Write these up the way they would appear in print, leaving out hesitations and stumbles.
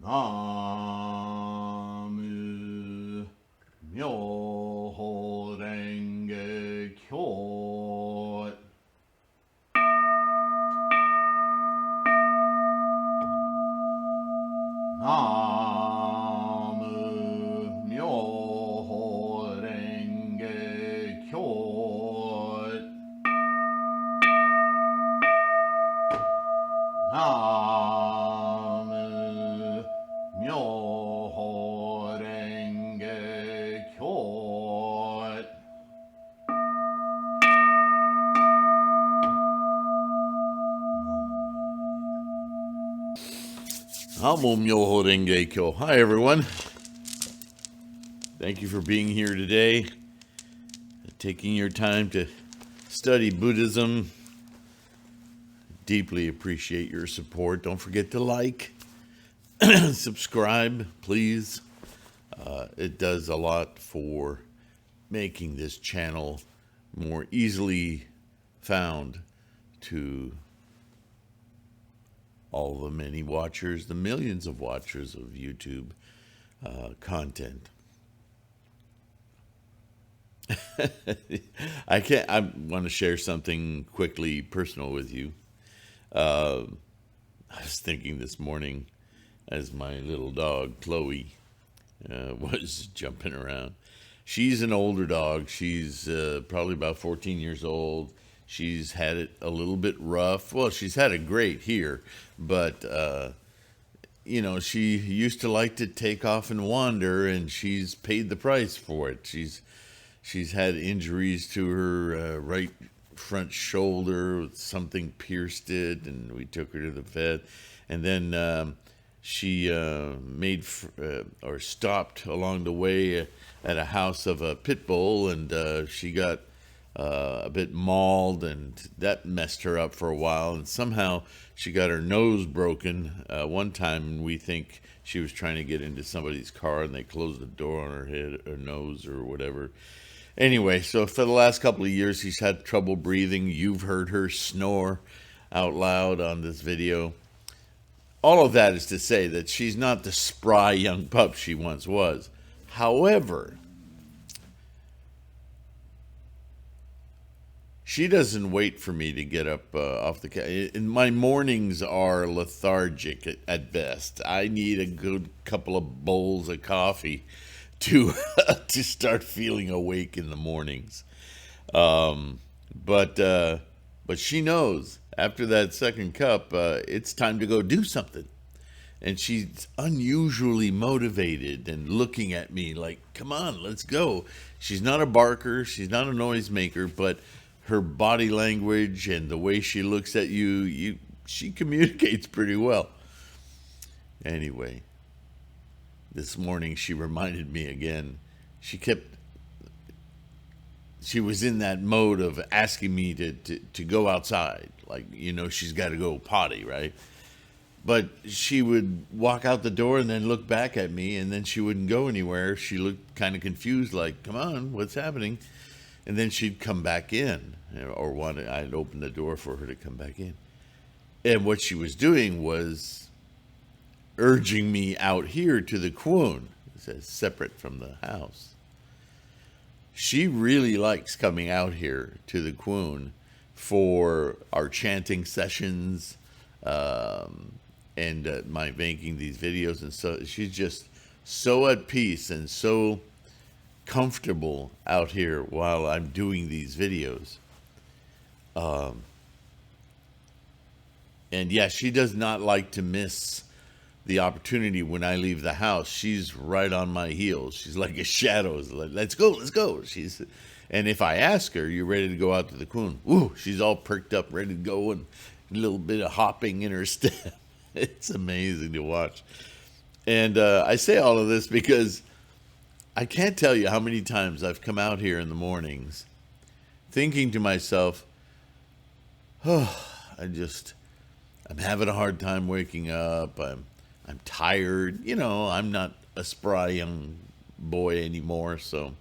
나무 묘호랭개교 나무 묘호랭개교 나무 묘호랭개교 Nam-myoho-renge-kyo. Hi, everyone. Thank you for being here today, taking your time to study Buddhism. Deeply appreciate your support. Don't forget to like, subscribe, please. It does a lot for making this channel more easily found to all the many watchers, the millions of watchers of YouTube content. I want to share something quickly personal with you. I was thinking this morning as my little dog, Chloe, was jumping around. She's an older dog. She's probably about 14 years old. She's had it a little bit rough. Well, she's had it great here, but, she used to like to take off and wander, and she's paid the price for it. She's had injuries to her right front shoulder. Something pierced it, and we took her to the vet. And then she stopped along the way at a house of a pit bull, and she got a bit mauled, and that messed her up for a while. And somehow she got her nose broken one time. We think she was trying to get into somebody's car, and they closed the door on her head or nose or whatever. Anyway, so for the last couple of years, she's had trouble breathing. You've heard her snore out loud on this video. All of that is to say that she's not the spry young pup she once was. However, she doesn't wait for me to get up off the couch. And my mornings are lethargic at best. I need a good couple of bowls of coffee to to start feeling awake in the mornings. But she knows after that second cup, it's time to go do something. And she's unusually motivated and looking at me like, come on, let's go. She's not a barker. She's not a noisemaker, but her body language and the way she looks at she communicates pretty well. Anyway, this morning she reminded me again. She was in that mode of asking me to go outside. Like, she's got to go potty, right? But she would walk out the door and then look back at me, and then she wouldn't go anywhere. She looked kind of confused, like, come on, what's happening? And then she'd come back in, or I'd open the door for her to come back in. And what she was doing was urging me out here to the Kwun, separate from the house. She really likes coming out here to the Kwun for our chanting sessions, and my making these videos. And so she's just so at peace and so comfortable out here while I'm doing these videos. And yeah, she does not like to miss the opportunity when I leave the house. She's right on my heels. She's like a shadow. Like, let's go. And if I ask her, you ready to go out to the Kwun? Ooh, she's all perked up, ready to go, and a little bit of hopping in her step. It's amazing to watch. And I say all of this because I can't tell you how many times I've come out here in the mornings thinking to myself, oh, I'm having a hard time waking up. I'm tired. I'm not a spry young boy anymore. So,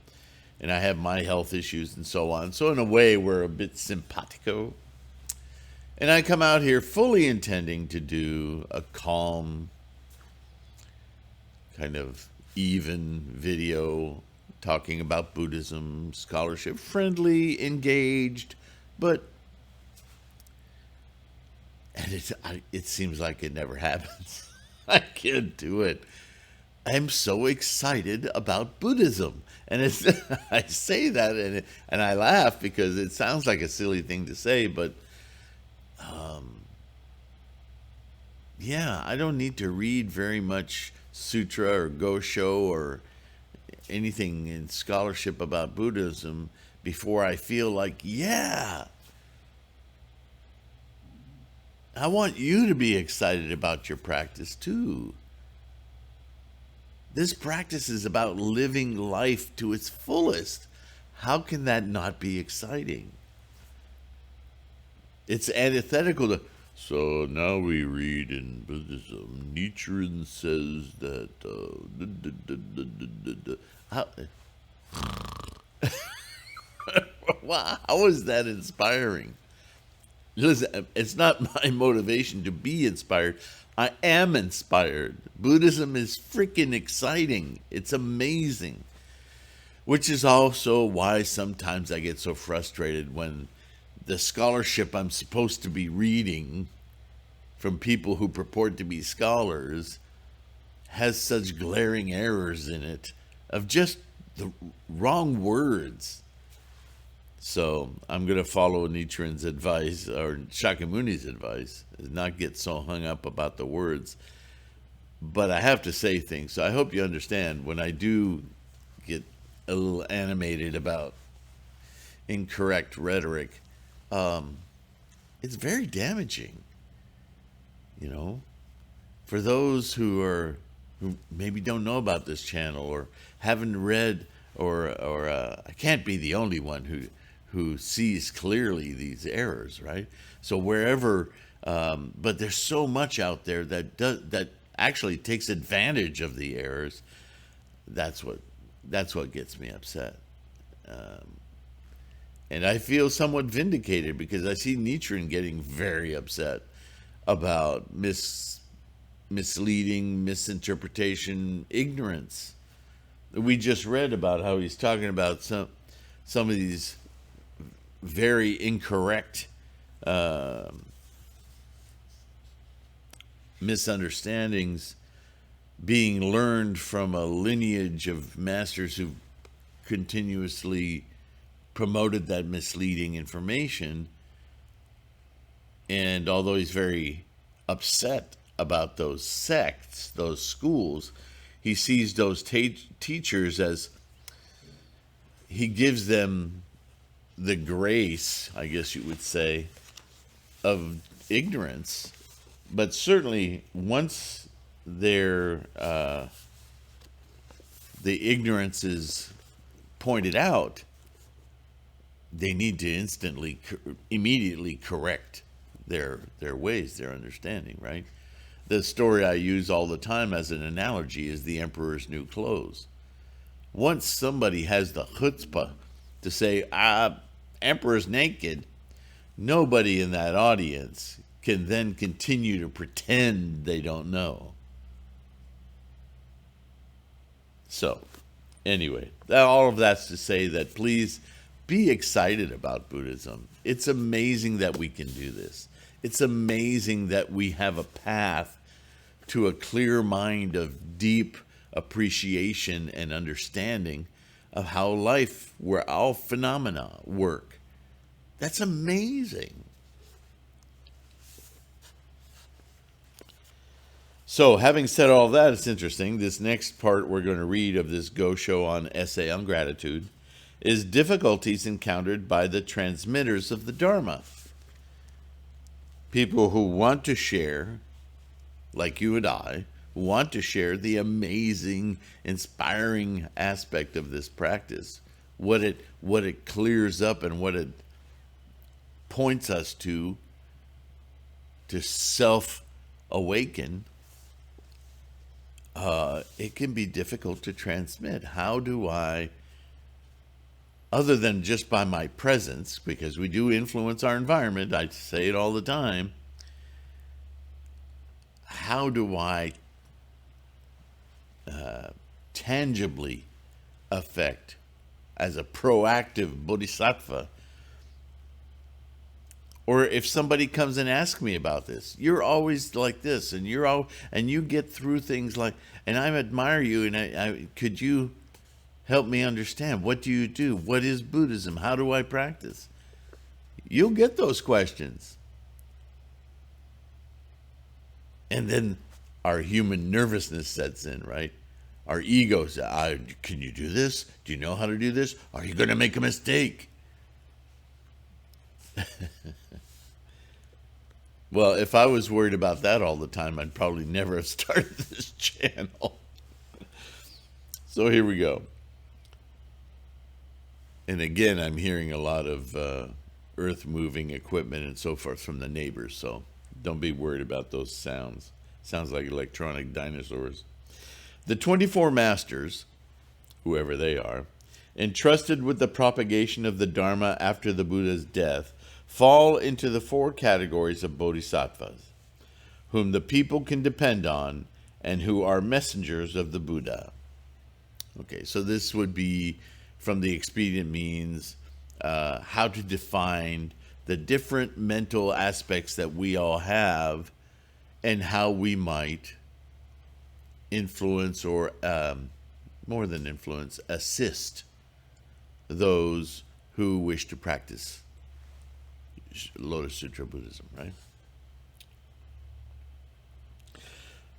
and I have my health issues and so on. So in a way, we're a bit simpatico. And I come out here fully intending to do a calm, kind of even video talking about Buddhism, scholarship, friendly, engaged, but it seems like it never happens. I can't do it. I'm so excited about Buddhism. And it's, I say that and I laugh because it sounds like a silly thing to say, but yeah, I don't need to read very much sutra or Gosho or anything in scholarship about Buddhism before I feel like, yeah, I want you to be excited about your practice too. This practice is about living life to its fullest. How can that not be exciting? It's antithetical to, so now we read in Buddhism, Nichiren says that, how is that inspiring? Listen, it's not my motivation to be inspired. I am inspired. Buddhism is freaking exciting. It's amazing. Which is also why sometimes I get so frustrated when the scholarship I'm supposed to be reading from people who purport to be scholars has such glaring errors in it of just the wrong words. So I'm going to follow Nichiren's advice, or Shakyamuni's advice, not get so hung up about the words. But I have to say things. So I hope you understand when I do get a little animated about incorrect rhetoric, it's very damaging. You know, for those who maybe don't know about this channel or haven't read, or I can't be the only one who sees clearly these errors, right? So wherever, but there's so much out there that actually takes advantage of the errors. That's what gets me upset, and I feel somewhat vindicated because I see Nichiren getting very upset about misleading, misinterpretation, ignorance. We just read about how he's talking about some of these very incorrect misunderstandings being learned from a lineage of masters who continuously promoted that misleading information. And although he's very upset about those sects, those schools, he sees those teachers as, he gives them the grace, I guess you would say, of ignorance. But certainly once the ignorance is pointed out, they need to immediately correct their ways, their understanding, right? The story I use all the time as an analogy is the emperor's new clothes. Once somebody has the chutzpah to say, emperor's naked, nobody in that audience can then continue to pretend they don't know. So, anyway, all of that's to say that please be excited about Buddhism. It's amazing that we can do this. It's amazing that we have a path to a clear mind of deep appreciation and understanding of how life, where all phenomena work. That's amazing. So, having said all that, it's interesting. This next part we're going to read of this Gosho on Essay on Gratitude is difficulties encountered by the transmitters of the Dharma. People who want to share, like you and I, want to share the amazing, inspiring aspect of this practice, what it clears up and what it points us to self-awaken. It can be difficult to transmit. How do I, other than just by my presence, because we do influence our environment, I say it all the time, how do I tangibly affect as a proactive bodhisattva. Or if somebody comes and asks me about this, you're always like this, and you get through things like, and I admire you, and I could you help me understand, what do you do? What is Buddhism? How do I practice? You'll get those questions. And then our human nervousness sets in, right? Our ego says, can you do this? Do you know how to do this? Are you going to make a mistake? Well, if I was worried about that all the time, I'd probably never have started this channel. So here we go. And again, I'm hearing a lot of earth-moving equipment and so forth from the neighbors, so don't be worried about those sounds. Sounds like electronic dinosaurs. The 24 masters, whoever they are, entrusted with the propagation of the Dharma after the Buddha's death, fall into the 4 categories of bodhisattvas, whom the people can depend on and who are messengers of the Buddha. Okay, so this would be from the expedient means, how to define the different mental aspects that we all have and how we might influence or, more than influence, assist those who wish to practice Lotus Sutra Buddhism, right?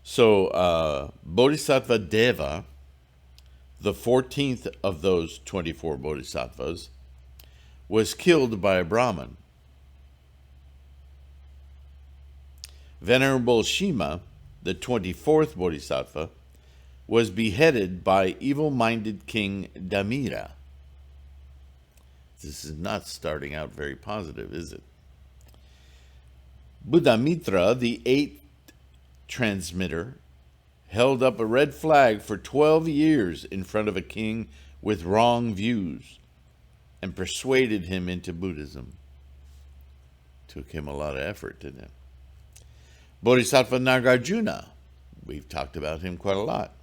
So, Bodhisattva Deva, the 14th of those 24 bodhisattvas, was killed by a Brahmin. Venerable Shima, the 24th bodhisattva, was beheaded by evil-minded King Dhamira. This is not starting out very positive, is it? Buddhamitra, the 8th transmitter, held up a red flag for 12 years in front of a king with wrong views and persuaded him into Buddhism. Took him a lot of effort, didn't it? Bodhisattva Nagarjuna, we've talked about him quite a lot,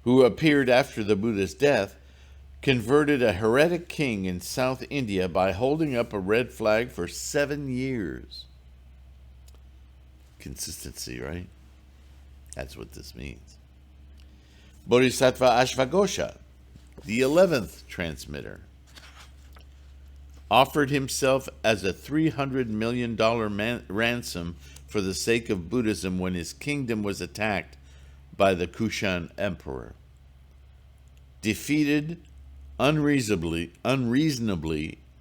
who appeared after the Buddha's death, converted a heretic king in South India by holding up a red flag for 7 years. Consistency, right? That's what this means. Bodhisattva Ashvagosha, the 11th transmitter, offered himself as a $300 million ransom for the sake of Buddhism when his kingdom was attacked by the Kushan emperor. Defeated unreasonably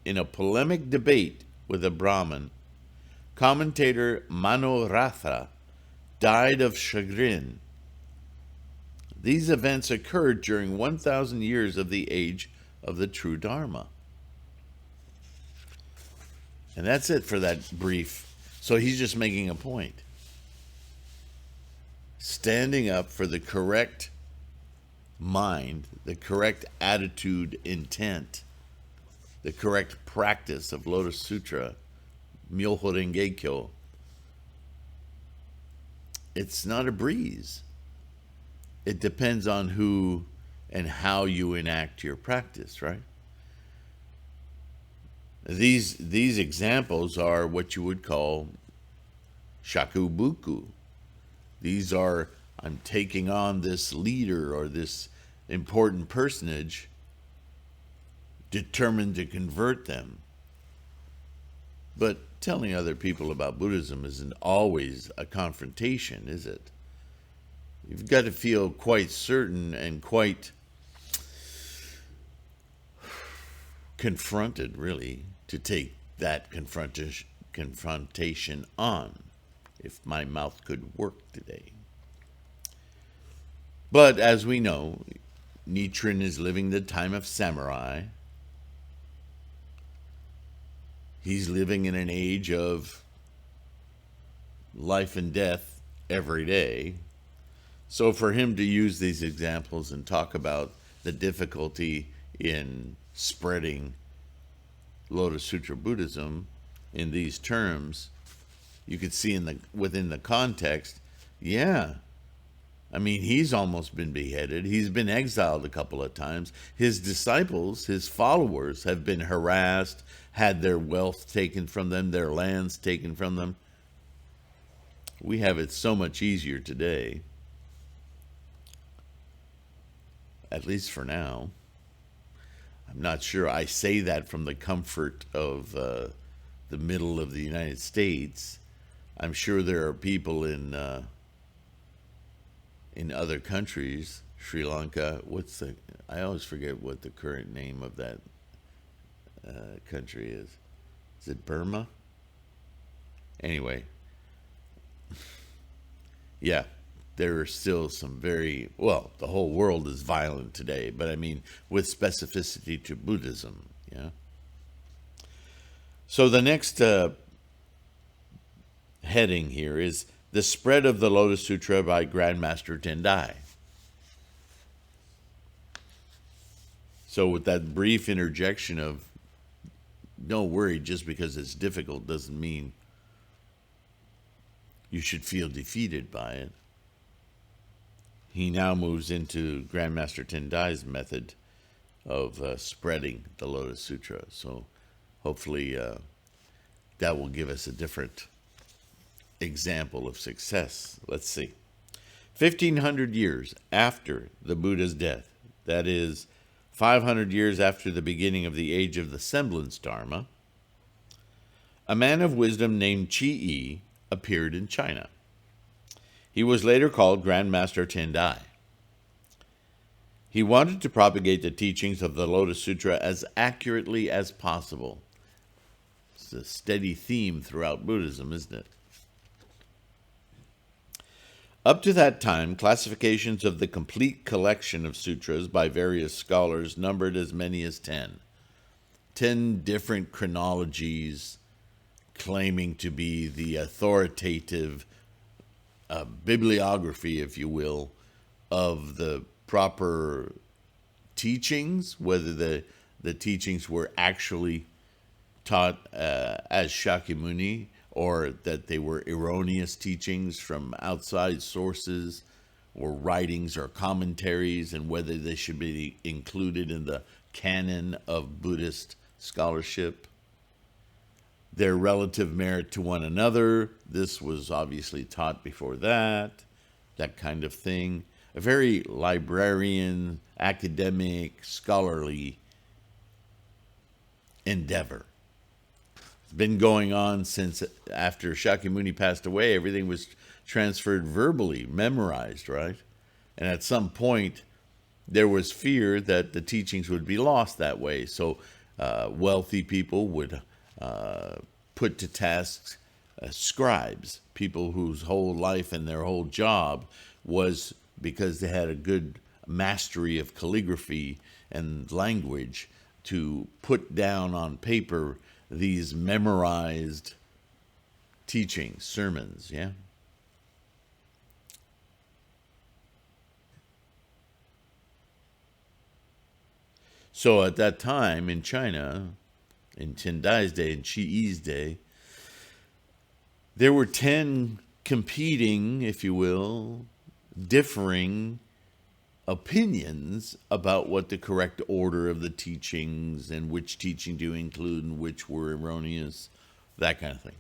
in a polemic debate with a Brahmin, commentator Manoratha died of chagrin. These events occurred during 1,000 years of the age of the true Dharma. And that's it for that brief. So he's just making a point. Standing up for the correct mind, the correct attitude, intent, the correct practice of Lotus Sutra, Myoho Renge Kyo. It's not a breeze. It depends on who and how you enact your practice, right? These examples are what you would call shakubuku. These are, I'm taking on this leader or this important personage, determined to convert them. But telling other people about Buddhism isn't always a confrontation, is it? You've got to feel quite certain and quite confronted, really, to take that confrontation on, if my mouth could work today. But as we know, Nichiren is living the time of samurai. He's living in an age of life and death every day. So for him to use these examples and talk about the difficulty in spreading Lotus Sutra Buddhism in these terms, you could see within the context, yeah, I mean, he's almost been beheaded. He's been exiled a couple of times. His disciples, his followers, have been harassed, had their wealth taken from them, their lands taken from them. We have it so much easier today, at least for now. I'm not sure I say that from the comfort of the middle of the United States. I'm sure there are people in other countries, Sri Lanka. I always forget what the current name of that country is. Is it Burma? Anyway, yeah, there are still some the whole world is violent today, but I mean, with specificity to Buddhism, yeah. So the next heading here is the spread of the Lotus Sutra by Grandmaster Tendai. So with that brief interjection of, don't worry, just because it's difficult doesn't mean you should feel defeated by it. He now moves into Grandmaster Tendai's method of spreading the Lotus Sutra. So hopefully that will give us a different example of success. Let's see. 1,500 years after the Buddha's death, that is 500 years after the beginning of the age of the semblance Dharma, a man of wisdom named Chi appeared in China. He was later called Grandmaster Tendai. He wanted to propagate the teachings of the Lotus Sutra as accurately as possible. It's a steady theme throughout Buddhism, isn't it? Up to that time, classifications of the complete collection of sutras by various scholars numbered as many as 10. 10 different chronologies claiming to be the authoritative bibliography, if you will, of the proper teachings, whether the teachings were actually taught as Shakyamuni, or that they were erroneous teachings from outside sources, or writings or commentaries, and whether they should be included in the canon of Buddhist scholarship. Their relative merit to one another. This was obviously taught before that kind of thing. A very librarian, academic, scholarly endeavor. It's been going on since after Shakyamuni passed away. Everything was transferred verbally, memorized, right? And at some point, there was fear that the teachings would be lost that way. So wealthy people would put to task scribes, people whose whole life and their whole job was, because they had a good mastery of calligraphy and language, to put down on paper these memorized teachings, sermons, yeah? So at that time in China, in Tendai's day, in Chi's day, there were 10 competing, if you will, differing opinions about what the correct order of the teachings and which teaching to include and which were erroneous, that kind of thing.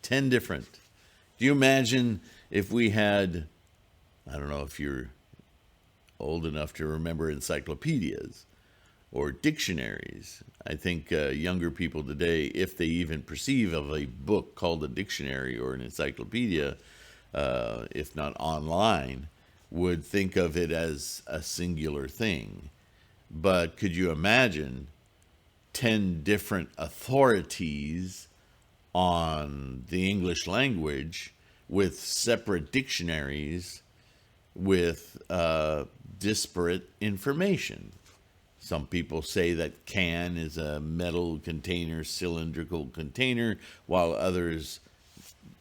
10 different. Do you imagine if we had, I don't know if you're old enough to remember encyclopedias or dictionaries. I think younger people today, if they even perceive of a book called a dictionary or an encyclopedia, if not online, would think of it as a singular thing. But could you imagine 10 different authorities on the English language with separate dictionaries with disparate information? Some people say that can is a metal container, cylindrical container, while others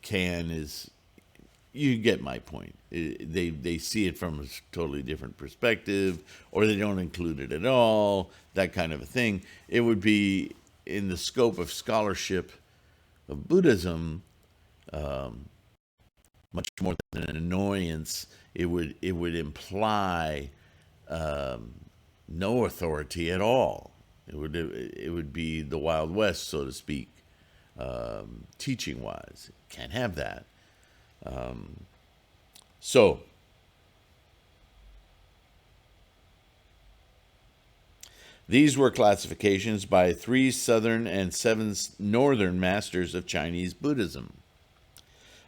can is, you get my point. They see it from a totally different perspective, or they don't include it at all, that kind of a thing. It would be in the scope of scholarship of Buddhism much more than an annoyance. It would imply no authority at all. It would be the Wild West, so to speak, teaching wise. Can't have that. So these were classifications by 3 southern and 7 northern masters of Chinese Buddhism.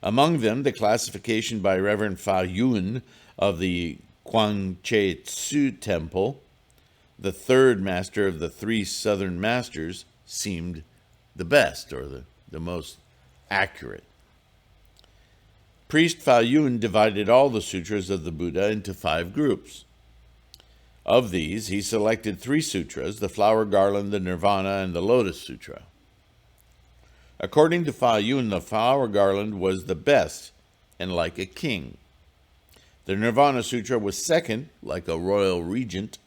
Among them, the classification by Reverend Fa Yun of the Guangche Tzu Temple, the third master of the 3 southern masters, seemed the best, or the most accurate. Priest Fa Yun divided all the sutras of the Buddha into 5 groups. Of these, he selected 3 sutras, the Flower Garland, the Nirvana, and the Lotus Sutra. According to Fa Yun, the Flower Garland was the best and like a king. The Nirvana Sutra was second, like a royal regent,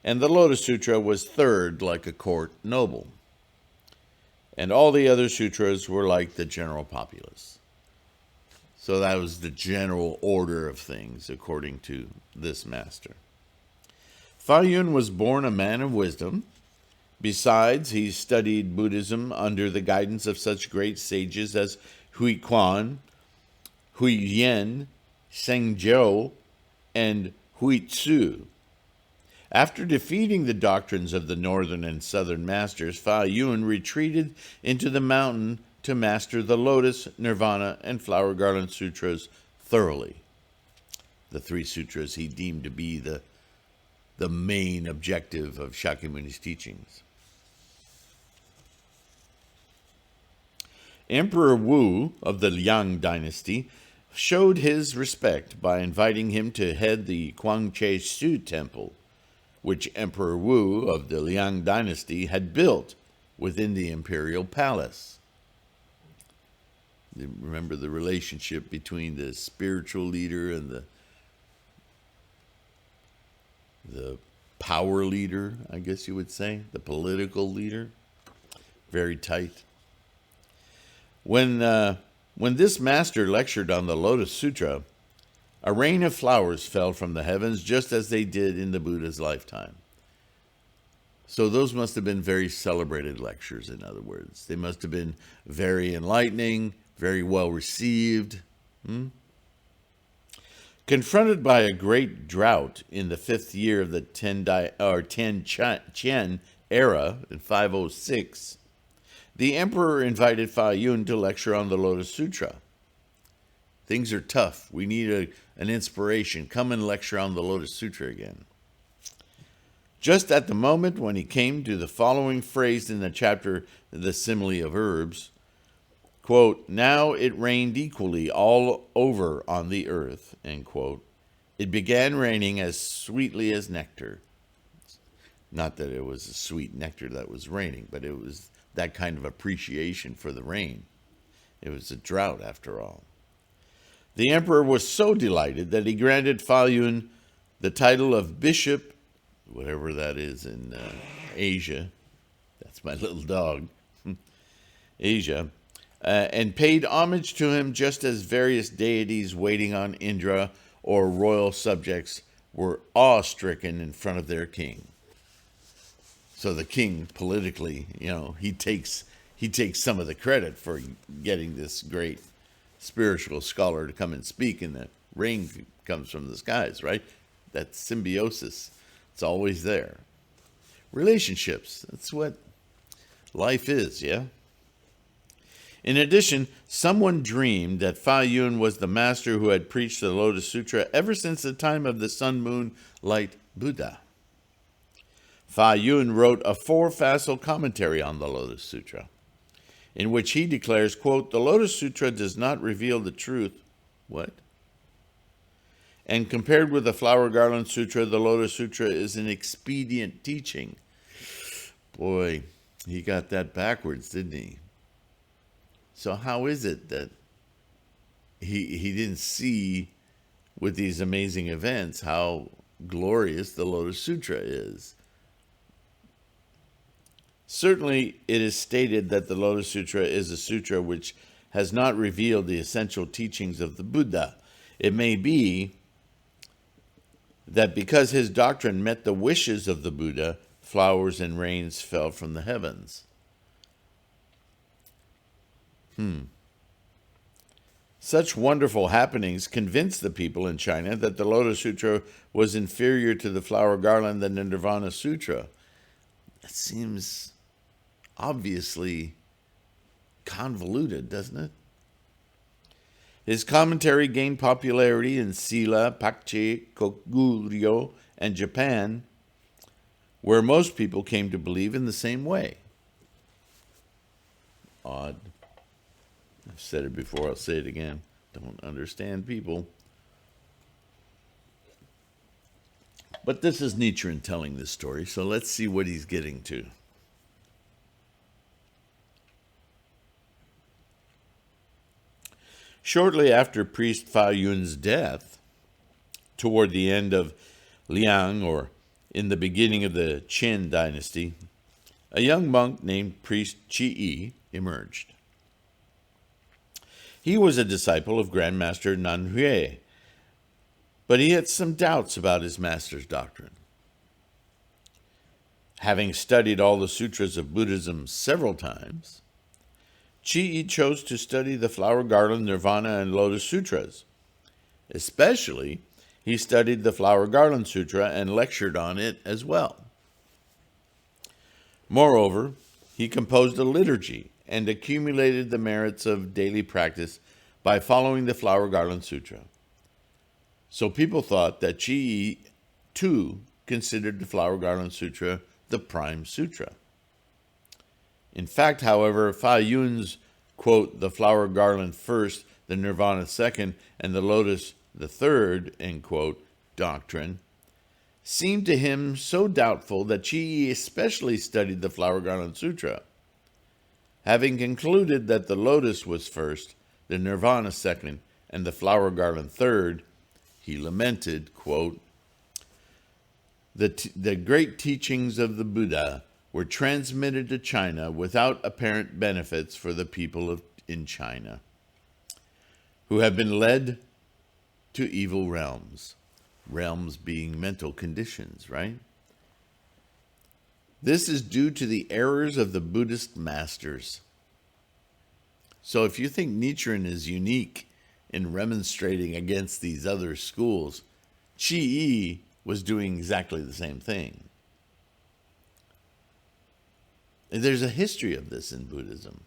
and the Lotus Sutra was third, like a court noble. And all the other sutras were like the general populace. So that was the general order of things, according to this master. Fa Yun was born a man of wisdom. Besides, he studied Buddhism under the guidance of such great sages as Hui Quan, Hui Yen, Sheng Jiao, and Hui Tzu. After defeating the doctrines of the northern and southern masters, Fa Yun retreated into the mountain to master the Lotus, Nirvana, and Flower Garland Sutras thoroughly. The 3 sutras he deemed to be the main objective of Shakyamuni's teachings. Emperor Wu of the Liang dynasty showed his respect by inviting him to head the Guangche Tzu Temple, which Emperor Wu of the Liang dynasty had built within the imperial palace. Remember the relationship between the spiritual leader and the power leader, I guess you would say, the political leader. Very tight. When this master lectured on the Lotus Sutra, a rain of flowers fell from the heavens just as they did in the Buddha's lifetime. So those must have been very celebrated lectures, in other words. They must have been very enlightening, very well received. Confronted by a great drought in the 5th year of the Tien era in 506, the emperor invited Fa Yun to lecture on the Lotus Sutra. Things are tough. We need an inspiration. Come and lecture on the Lotus Sutra again. Just at the moment when he came to the following phrase in the chapter, The Simile of Herbs, quote, "Now it rained equally all over on the earth," end quote. It began raining as sweetly as nectar. Not that it was a sweet nectar that was raining, but it was that kind of appreciation for the rain. It was a drought, after all. The emperor was so delighted that he granted Fa Yun the title of bishop, whatever that is in Asia. That's my little dog. Asia. And paid homage to him just as various deities waiting on Indra or royal subjects were awe-stricken in front of their king. So the king, politically, he takes some of the credit for getting this great spiritual scholar to come and speak, and the rain comes from the skies, right? That symbiosis, it's always there. Relationships, that's what life is, yeah? In addition, someone dreamed that Fa Yun was the master who had preached the Lotus Sutra ever since the time of the Sun Moon Light Buddha. Fa Yun wrote a 4-facile commentary on the Lotus Sutra, in which he declares, quote, "The Lotus Sutra does not reveal the truth." What? And compared with the Flower Garland Sutra, the Lotus Sutra is an expedient teaching. Boy, he got that backwards, didn't he? So how is it that he didn't see with these amazing events how glorious the Lotus Sutra is? Certainly, it is stated that the Lotus Sutra is a sutra which has not revealed the essential teachings of the Buddha. It may be that because his doctrine met the wishes of the Buddha, flowers and rains fell from the heavens. Such wonderful happenings convinced the people in China that the Lotus Sutra was inferior to the flower garland than the Nirvana Sutra. It seems obviously convoluted, doesn't it? His commentary gained popularity in Silla, Pakche, Koguryo, and Japan, where most people came to believe in the same way. Odd. I've said it before, I'll say it again. Don't understand people. But this is Nichiren telling this story, so let's see what he's getting to. Shortly after priest Fa Yun's death, toward the end of Liang, or in the beginning of the Qin dynasty, a young monk named priest Qi emerged. He was a disciple of Grandmaster Nanhui, but he had some doubts about his master's doctrine. Having studied all the sutras of Buddhism several times, Qi chose to study the Flower Garland, Nirvana, and Lotus Sutras. Especially, he studied the Flower Garland Sutra and lectured on it as well. Moreover, he composed a liturgy and accumulated the merits of daily practice by following the Flower Garland Sutra. So people thought that Qi, too, considered the Flower Garland Sutra the prime sutra. In fact, however, Fa Yun's, quote, the Flower Garland first, the Nirvana second, and the Lotus the third, end quote, doctrine, seemed to him so doubtful that Qi especially studied the Flower Garland Sutra. Having concluded that the Lotus was first, the Nirvana second, and the Flower Garland third, he lamented, quote, the great teachings of the Buddha were transmitted to China without apparent benefits for the people in China, who have been led to evil realms. Realms being mental conditions, right? This is due to the errors of the Buddhist masters. So if you think Nichiren is unique in remonstrating against these other schools, Qi was doing exactly the same thing. And there's a history of this in Buddhism.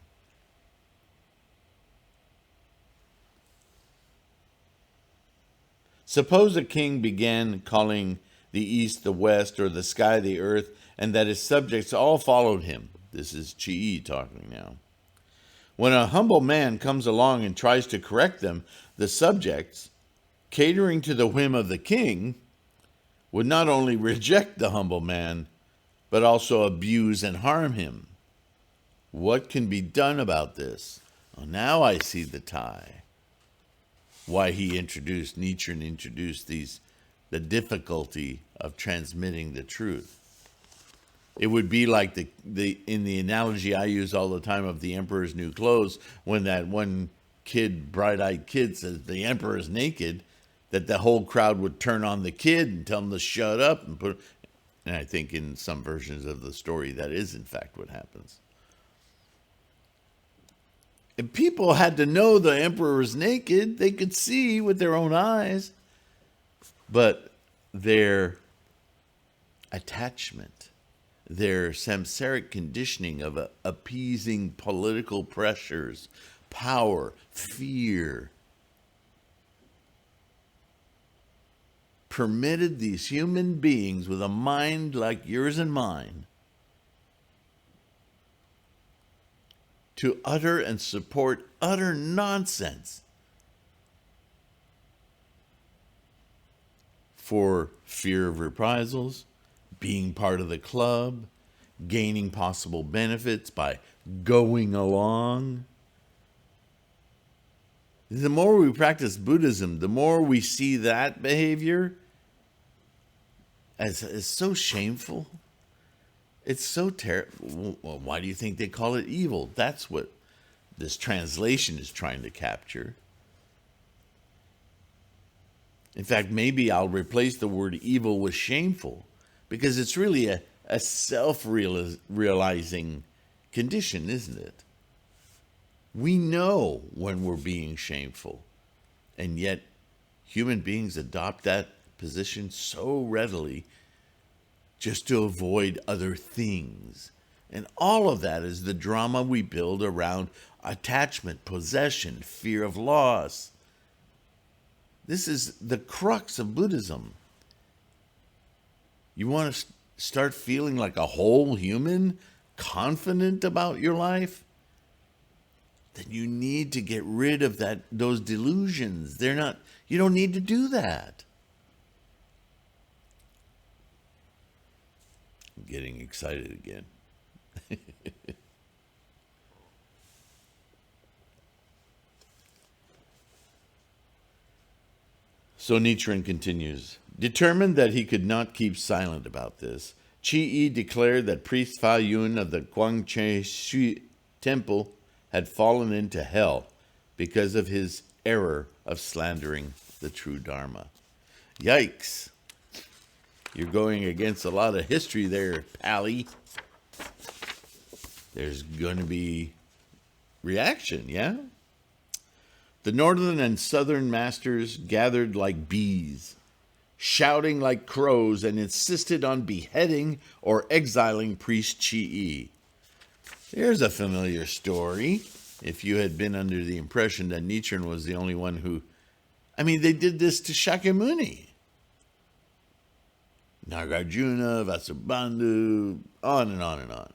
Suppose a king began calling the east the west, or the sky the earth, and that his subjects all followed him. This is Qi talking now. When a humble man comes along and tries to correct them, the subjects, catering to the whim of the king, would not only reject the humble man, but also abuse and harm him. What can be done about this? Well, now I see the tie. Why Nichiren introduced the difficulty of transmitting the truth. It would be like in the analogy I use all the time of the emperor's new clothes, when that one kid, bright-eyed kid, says the emperor is naked, that the whole crowd would turn on the kid and tell him to shut up and I think in some versions of the story that is in fact what happens. If people had to know the emperor was naked, they could see with their own eyes. But their attachment, their samsaric conditioning of appeasing political pressures, power, fear, permitted these human beings with a mind like yours and mine to utter and support utter nonsense for fear of reprisals, being part of the club, gaining possible benefits by going along. The more we practice Buddhism, the more we see that behavior as so shameful. It's so terrible. Well, why do you think they call it evil? That's what this translation is trying to capture. In fact, maybe I'll replace the word evil with shameful, because it's really a self-realizing condition, isn't it? We know when we're being shameful, and yet human beings adopt that position so readily just to avoid other things. And all of that is the drama we build around attachment, possession, fear of loss. This is the crux of Buddhism. You want to start feeling like a whole human, confident about your life? Then you need to get rid of those delusions. You don't need to do that. I'm getting excited again. So Nichiren continues. Determined that he could not keep silent about this, Chi-I declared that priest Fa Yun of the Guangche Shui temple had fallen into hell because of his error of slandering the true Dharma. Yikes. You're going against a lot of history there, Pally. There's going to be reaction, yeah? The northern and southern masters gathered like bees, shouting like crows, and insisted on beheading or exiling priest Chi-I. Here's a familiar story. If you had been under the impression that Nichiren was the only one who... they did this to Shakyamuni. Nagarjuna, Vasubandhu, on and on and on.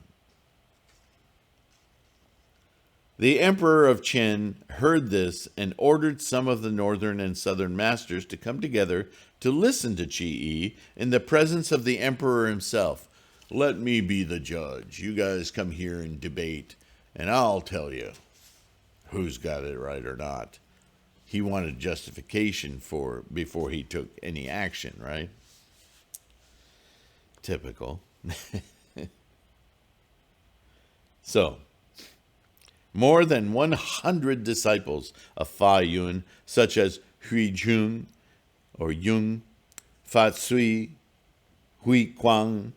The emperor of Qin heard this and ordered some of the northern and southern masters to come together to listen to Chi-I in the presence of the emperor himself. Let me be the judge. You guys come here and debate, and I'll tell you who's got it right or not. He wanted justification before he took any action, right? Typical. So, more than 100 disciples of Fa Yun, such as Hui Jun or Yung, Fa Tsui, Hui Quang,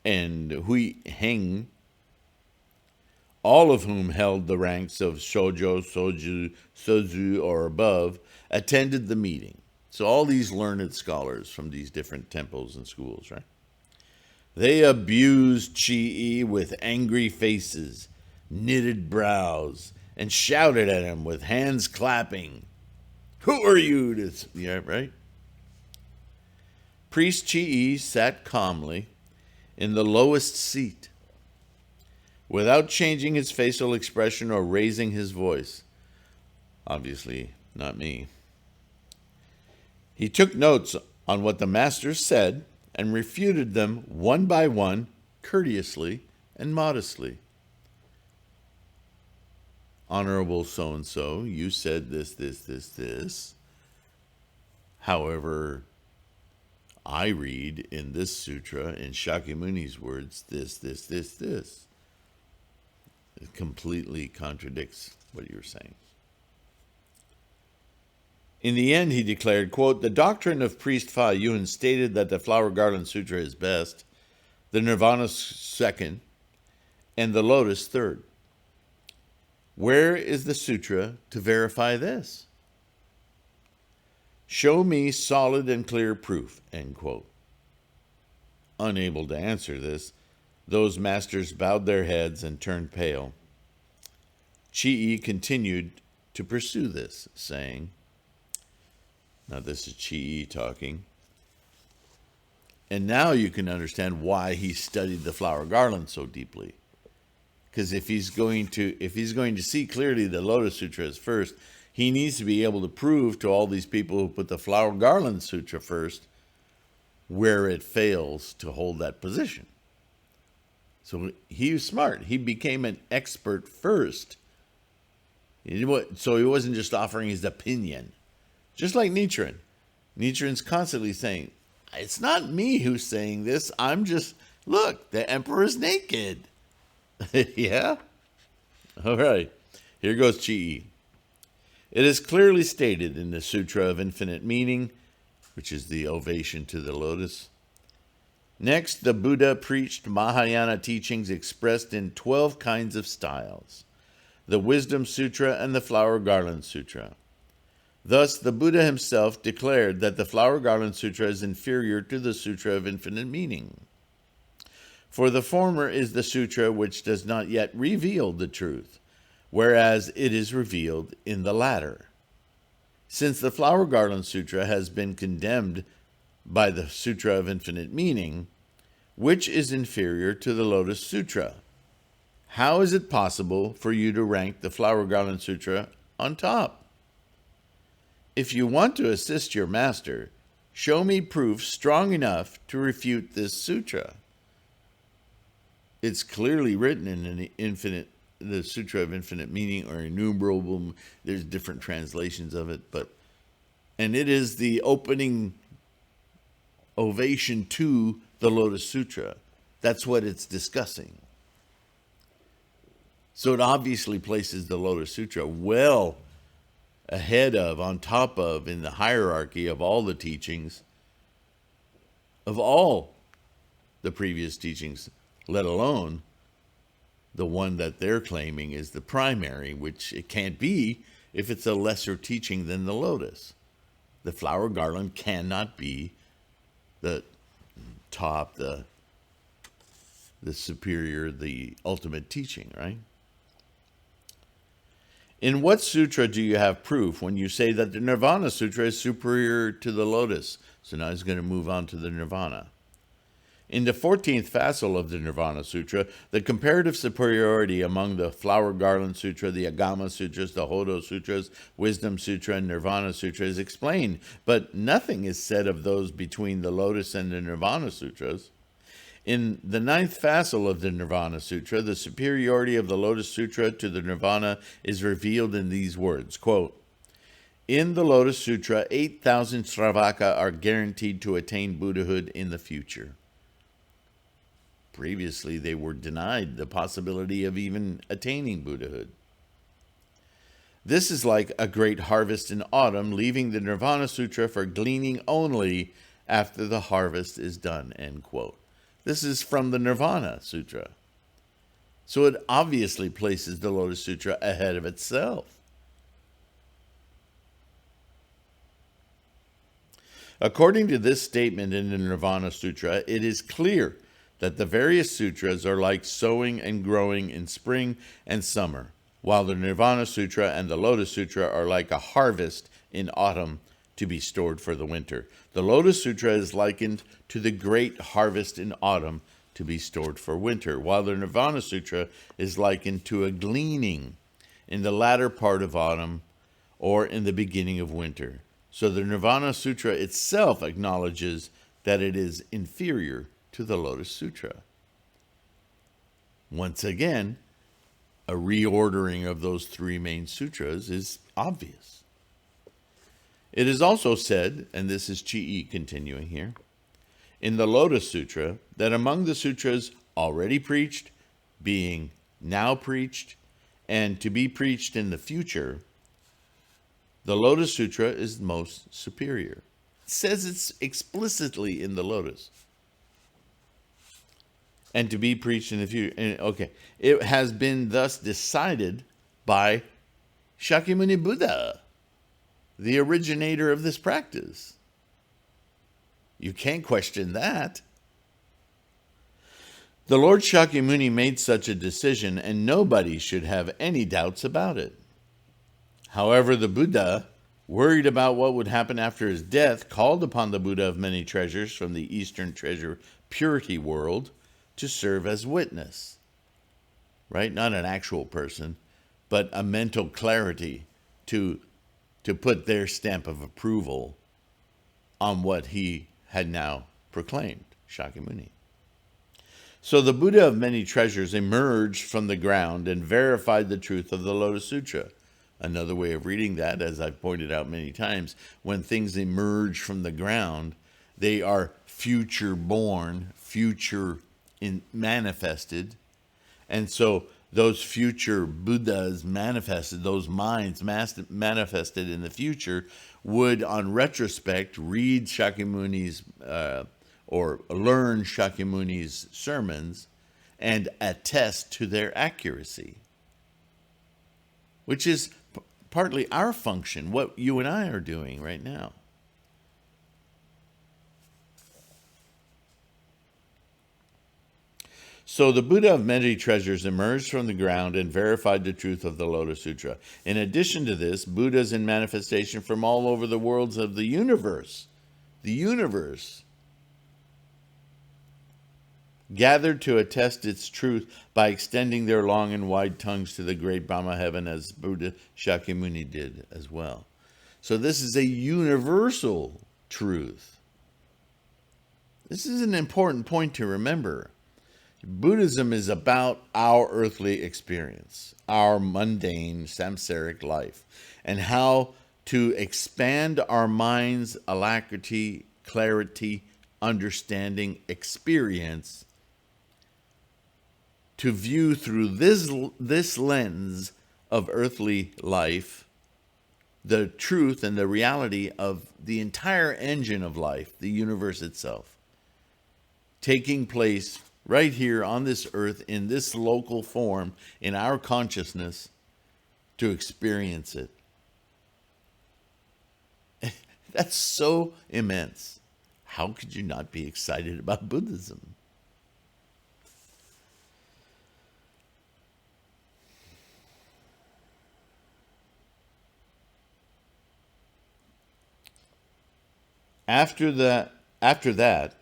and Hui Heng, all of whom held the ranks of Shoujo, Sozu, or above, attended the meeting. So all these learned scholars from these different temples and schools, right? They abused Chi-I with angry faces, knitted brows, and shouted at him with hands clapping. Who are you to... Yeah, right? Priest Chi-I sat calmly in the lowest seat, without changing his facial expression or raising his voice. Obviously, not me. He took notes on what the masters said and refuted them one by one, courteously and modestly. Honorable so-and-so, you said this. However, I read in this sutra, in Shakyamuni's words, this. It completely contradicts what you're saying. In the end, he declared, quote, the doctrine of priest Fa Yun stated that the Flower Garland Sutra is best, the Nirvana second, and the Lotus third. Where is the sutra to verify this? Show me solid and clear proof, end quote. Unable to answer this, those masters bowed their heads and turned pale. Chi-I continued to pursue this, saying, now this is Chi-I talking, and now you can understand why he studied the Flower Garland so deeply. Because if he's going to see clearly the Lotus Sutra is first, he needs to be able to prove to all these people who put the Flower Garland Sutra first where it fails to hold that position. So he was smart. He became an expert first. So he wasn't just offering his opinion. Just like Nichiren. Nichiren's constantly saying, it's not me who's saying this. I'm just, look, the emperor's naked. Yeah? All right. Here goes Chi. It is clearly stated in the Sutra of Infinite Meaning, which is the ovation to the lotus. Next, the Buddha preached Mahayana teachings expressed in 12 kinds of styles, the Wisdom Sutra and the Flower Garland Sutra. Thus, the Buddha himself declared that the Flower Garland Sutra is inferior to the Sutra of Infinite Meaning. For the former is the sutra which does not yet reveal the truth, whereas it is revealed in the latter. Since the Flower Garland Sutra has been condemned by the Sutra of Infinite Meaning, which is inferior to the Lotus Sutra? How is it possible for you to rank the Flower Garland Sutra on top? If you want to assist your master, show me proof strong enough to refute this sutra. It's clearly written in the Sutra of Infinite Meaning, or innumerable. There's different translations of it, and it is the opening ovation to the Lotus Sutra. That's what it's discussing. So it obviously places the Lotus Sutra well ahead of, on top of, in the hierarchy of all the teachings, of all the previous teachings, let alone the one that they're claiming is the primary, which it can't be if it's a lesser teaching than the Lotus. The Flower Garland cannot be the top, the superior, the ultimate teaching, right? In what sutra do you have proof when you say that the Nirvana Sutra is superior to the Lotus? So now he's going to move on to the Nirvana. In the 14th facile of the Nirvana Sutra, the comparative superiority among the Flower Garland Sutra, the Agama Sutras, the Hodo Sutras, Wisdom Sutra, and Nirvana Sutra is explained, but nothing is said of those between the Lotus and the Nirvana Sutras. In the 9th facile of the Nirvana Sutra, the superiority of the Lotus Sutra to the Nirvana is revealed in these words, quote, in the Lotus Sutra, 8,000 Sravaka are guaranteed to attain Buddhahood in the future. Previously, they were denied the possibility of even attaining Buddhahood. This is like a great harvest in autumn, leaving the Nirvana Sutra for gleaning only after the harvest is done, end quote. This is from the Nirvana Sutra. So it obviously places the Lotus Sutra ahead of itself. According to this statement in the Nirvana Sutra, it is clear that the various sutras are like sowing and growing in spring and summer, while the Nirvana Sutra and the Lotus Sutra are like a harvest in autumn to be stored for the winter. The Lotus Sutra is likened to the great harvest in autumn to be stored for winter, while the Nirvana Sutra is likened to a gleaning in the latter part of autumn or in the beginning of winter. So the Nirvana Sutra itself acknowledges that it is inferior to the Lotus Sutra. Once again, a reordering of those three main sutras is obvious. It is also said, and this is Chi continuing here, in the Lotus Sutra, that among the sutras already preached, being now preached, and to be preached in the future, the Lotus Sutra is most superior. It says it's explicitly in the Lotus. And to be preached in the future. Okay. It has been thus decided by Shakyamuni Buddha, the originator of this practice. You can't question that. The Lord Shakyamuni made such a decision, and nobody should have any doubts about it. However, the Buddha, worried about what would happen after his death, called upon the Buddha of many treasures from the Eastern treasure purity world to serve as witness. Right? Not an actual person, but a mental clarity to put their stamp of approval on what he had now proclaimed, Shakyamuni. So the Buddha of many treasures emerged from the ground and verified the truth of the Lotus Sutra. Another way of reading that, as I've pointed out many times, when things emerge from the ground, they are future born, future manifested. And so those future Buddhas manifested, those minds manifested in the future, would, on retrospect, read Shakyamuni's or learn Shakyamuni's sermons and attest to their accuracy, which is partly our function, what you and I are doing right now. So the Buddha of many treasures emerged from the ground and verified the truth of the Lotus Sutra. In addition to this, Buddhas in manifestation from all over the worlds of the universe, gathered to attest its truth by extending their long and wide tongues to the great Brahma heaven, as Buddha Shakyamuni did as well. So this is a universal truth. This is an important point to remember. Buddhism is about our earthly experience, our mundane samsaric life, and how to expand our mind's alacrity, clarity, understanding, experience, to view through this lens of earthly life the truth and the reality of the entire engine of life, the universe itself, taking place right here on this earth in this local form, in our consciousness, to experience it. That's so immense. How could you not be excited about Buddhism? After that,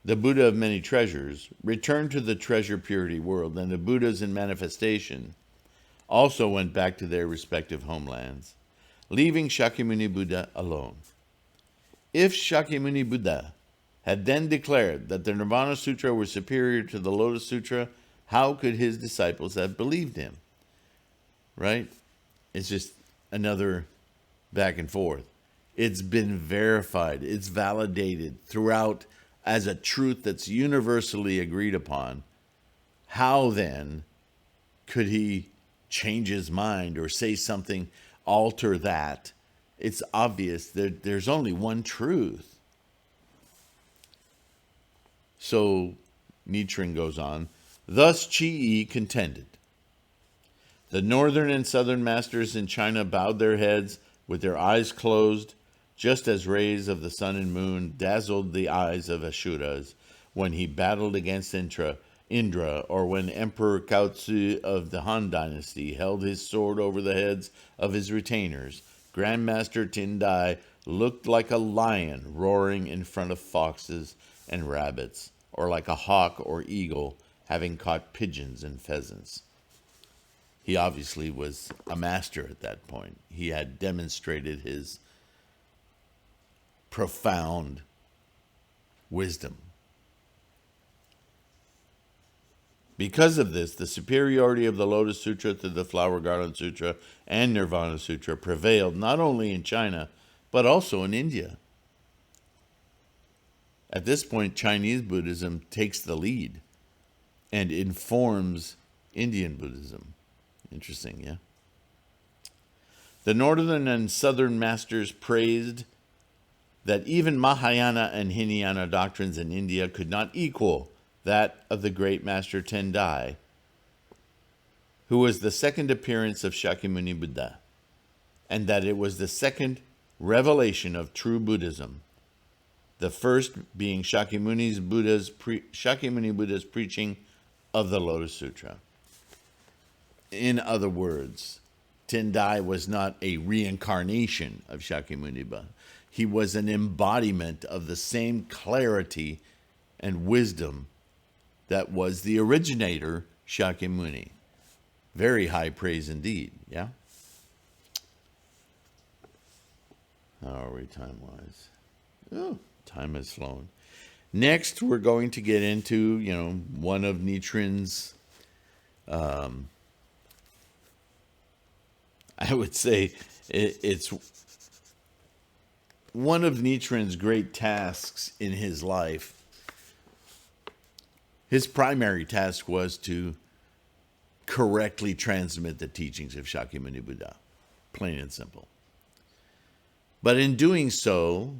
the Buddha of many treasures returned to the treasure purity world, and the Buddhas in manifestation also went back to their respective homelands, leaving Shakyamuni Buddha alone. If Shakyamuni Buddha had then declared that the Nirvana Sutra was superior to the Lotus Sutra, how could his disciples have believed him? Right? It's just another back and forth. It's been verified. It's validated throughout as a truth that's universally agreed upon. How then could he change his mind or say something, alter that? It's obvious that there's only one truth. So Nichiren goes on, thus Chi contended. The northern and southern masters in China bowed their heads with their eyes closed, just as rays of the sun and moon dazzled the eyes of Asuras when he battled against Indra, or when Emperor Kaotsu of the Han Dynasty held his sword over the heads of his retainers. Grandmaster Tindai looked like a lion roaring in front of foxes and rabbits, or like a hawk or eagle having caught pigeons and pheasants. He obviously was a master at that point. He had demonstrated his profound wisdom. Because of this, the superiority of the Lotus Sutra to the Flower Garland Sutra and Nirvana Sutra prevailed not only in China, but also in India. At this point, Chinese Buddhism takes the lead and informs Indian Buddhism. Interesting, yeah? The northern and southern masters praised that even Mahayana and Hinayana doctrines in India could not equal that of the great master Tendai, who was the second appearance of Shakyamuni Buddha, and that it was the second revelation of true Buddhism, the first being Shakyamuni Buddha's preaching of the Lotus Sutra. In other words, Tendai was not a reincarnation of Shakyamuni Buddha. He was an embodiment of the same clarity and wisdom that was the originator, Shakyamuni. Very high praise indeed, yeah? How are we time-wise? Oh, time has flown. Next, we're going to get into, one of Nichiren's, I would say it's one of Nichiren's great tasks in his life. His primary task was to correctly transmit the teachings of Shakyamuni Buddha. Plain and simple. But in doing so,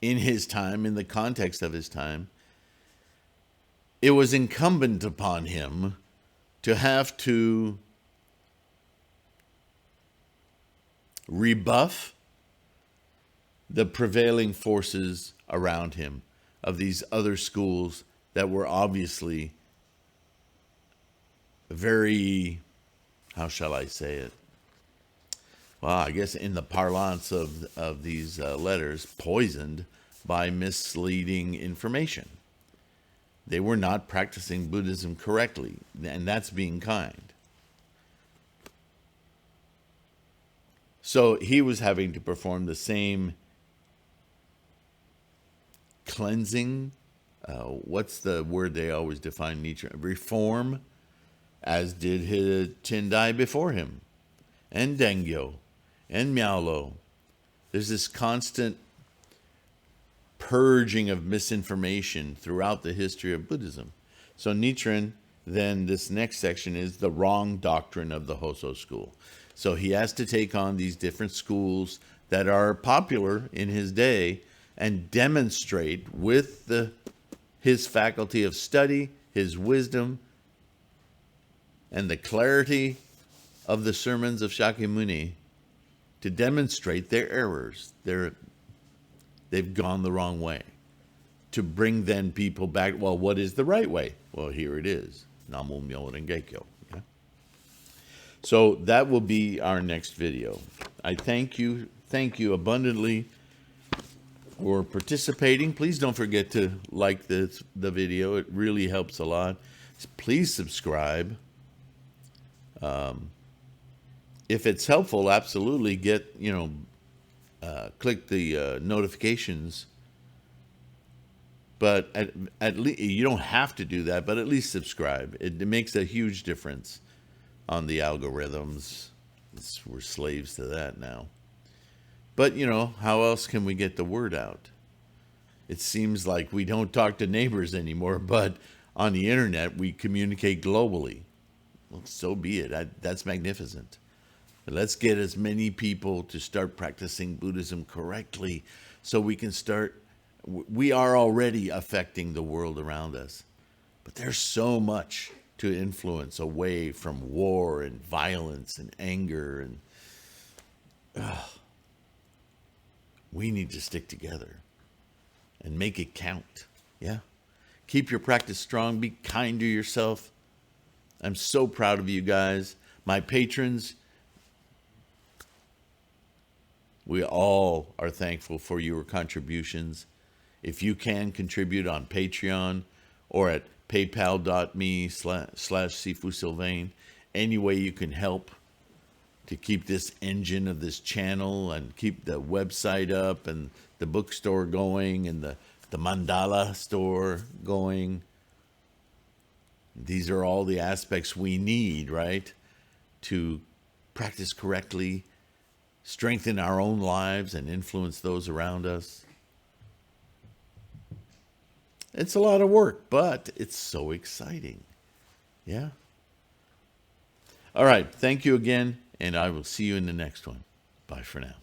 in his time, in the context of his time, it was incumbent upon him to have to rebuff the prevailing forces around him of these other schools that were obviously very, how shall I say it? Well, I guess in the parlance of these letters, poisoned by misleading information. They were not practicing Buddhism correctly, and that's being kind. So he was having to perform the same cleansing, what's the word they always define Nietzsche? Reform, as did his Tendai before him, and Dengyo, and Miaolo. There's this constant purging of misinformation throughout the history of Buddhism. So Nichiren, then this next section is the wrong doctrine of the Hosso school. So he has to take on these different schools that are popular in his day and demonstrate with his faculty of study, his wisdom, and the clarity of the sermons of Shakyamuni to demonstrate their errors. They've gone the wrong way. To bring then people back, well, what is the right way? Well, here it is. Namo Myoho Renge Kyo. Okay? So that will be our next video. I thank you abundantly for participating. Please don't forget to like the video. It really helps a lot. Please subscribe. If it's helpful, absolutely get, click the notifications. But at least you don't have to do that, but at least subscribe. It makes a huge difference on the algorithms. We're slaves to that now. But, how else can we get the word out? It seems like we don't talk to neighbors anymore, but on the internet, we communicate globally. Well, so be it. That's magnificent. But let's get as many people to start practicing Buddhism correctly so we can start. We are already affecting the world around us, but there's so much to influence away from war and violence and anger, and we need to stick together and make it count. Yeah, keep your practice strong. Be kind to yourself. I'm so proud of you guys, my patrons. We all are thankful for your contributions. If you can contribute on Patreon or at paypal.me/Sifu Sylvain, any way you can help to keep this engine of this channel and keep the website up and the bookstore going and the mandala store going. These are all the aspects we need, right, to practice correctly, strengthen our own lives, and influence those around us. It's a lot of work, but it's so exciting. Yeah. All right. Thank you again, and I will see you in the next one. Bye for now.